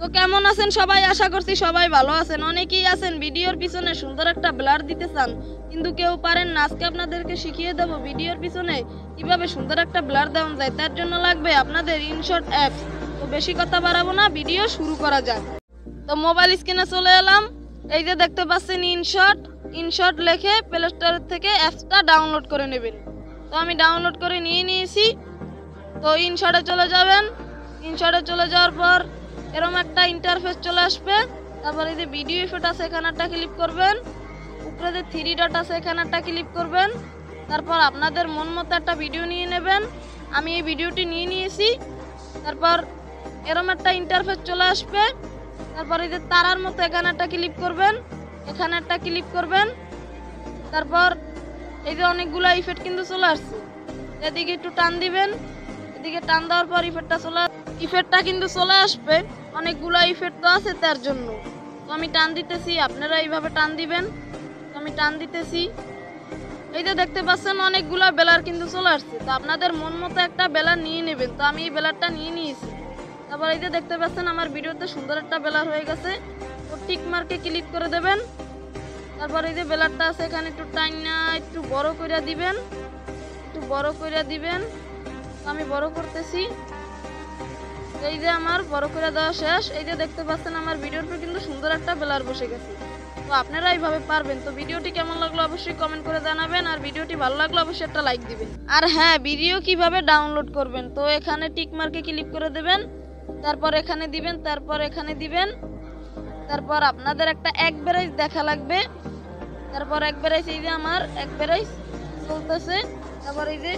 তো কেমন আছেন সবাই? আশা করছি সবাই ভালো আছেন। অনেকেই আছেন ভিডিওর পিছনে সুন্দর একটা ব্লার দিতে চান, কিন্তু কেউ পারেন না। আজকে আপনাদেরকে শিখিয়ে দেব ভিডিওর পিছনে কিভাবে সুন্দর একটা ব্লার দেওয়া যায়। তার জন্য লাগবে আপনাদের ইনশট অ্যাপস। তো বেশি কথা বাড়াবো না, ভিডিও শুরু করা যাক। তো মোবাইল স্ক্রিনে চলে এলাম। এই যে দেখতে পাচ্ছেন ইনশট লিখে প্লে স্টোর থেকে অ্যাপসটা ডাউনলোড করে নেবেন। তো আমি ডাউনলোড করে নিয়েছি। তো ইনশটে চলে যাবেন। ইনশটে চলে যাওয়ার পর এরকম একটা ইন্টারফেস চলে আসবে। তারপর এই যে ভিডিও ইফেক্ট আছে এখানে একটা ক্লিক করবেন। উপরে যে 3 ডট আছে এখানে একটা ক্লিক করবেন। তারপর আপনাদের মন মতো একটা ভিডিও নিয়ে নেবেন। আমি এই ভিডিওটি নিয়েছি। তারপর এরকম একটা ইন্টারফেস চলে আসবে। তারপর এই যে তারার মতো এখানে একটা ক্লিক করবেন, এখানে একটা ক্লিক করবেন। তারপর এই যে অনেকগুলো ইফেক্ট কিন্তু চলে আসছে, এদিকে একটু টান দিবেন। এদিকে টান দেওয়ার পর ইফেক্টটা কিন্তু চলে আসবে। অনেকগুলো ইফেক্ট তো আছে তার জন্য। তো আমি টান দিতেছি, আপনারা এইভাবে টান দিবেন। তো আমি টান দিতেছি। এই যে দেখতে পাচ্ছেন অনেকগুলো বেলার কিন্তু চলে আসছে। তো আপনাদের মন মতো একটা বেলার নিয়ে নেবেন। তো আমি এই বেলারটা নিয়েছি। তারপর এই যে দেখতে পাচ্ছেন আমার ভিডিওতে সুন্দর একটা বেলার হয়ে গেছে। তো টিক মার্কে ক্লিক করে দেবেন। তারপর এই যে বেলারটা আছে এখানে একটু টাইনা একটু বড় করে দিবেন, একটু বড় করে দিবেন। আমি বড় করতেছি। এই যে আমার বড় করে দেওয়া শেষ। এই যে দেখতে পাচ্ছেন আমার ভিডিওর উপর কিন্তু সুন্দর একটা বেলার বসে গেছে। তো আপনারা এইভাবে পারবেন। তো ভিডিওটি কেমন লাগলো অবশ্যই কমেন্ট করে জানাবেন, আর ভিডিওটি ভালো লাগলো অবশ্যই একটা লাইক দিবেন। আর হ্যাঁ, ভিডিও কিভাবে ডাউনলোড করবেন, তো এখানে টিক মার্কে ক্লিক করে দেবেন। তারপর এখানে দিবেন, তারপর এখানে দিবেন। তারপর আপনাদের একটা এভারেজ দেখা লাগবে। তারপর এভারেজ এই যে আমার এভারেজ চলতেছে। তারপর এই যে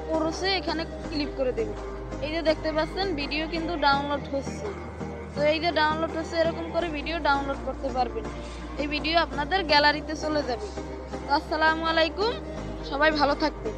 পড়ছে এখানে ক্লিক করে দেবেন। এই যে দেখতে পাচ্ছেন ভিডিও কিন্তু ডাউনলোড হচ্ছে। তো এই যে ডাউনলোড হচ্ছে, এরকম করে ভিডিও ডাউনলোড করতে পারবেন। এই ভিডিও আপনাদের গ্যালারিতে চলে যাবে। তো আসসালামু আলাইকুম, সবাই ভালো থাকবেন।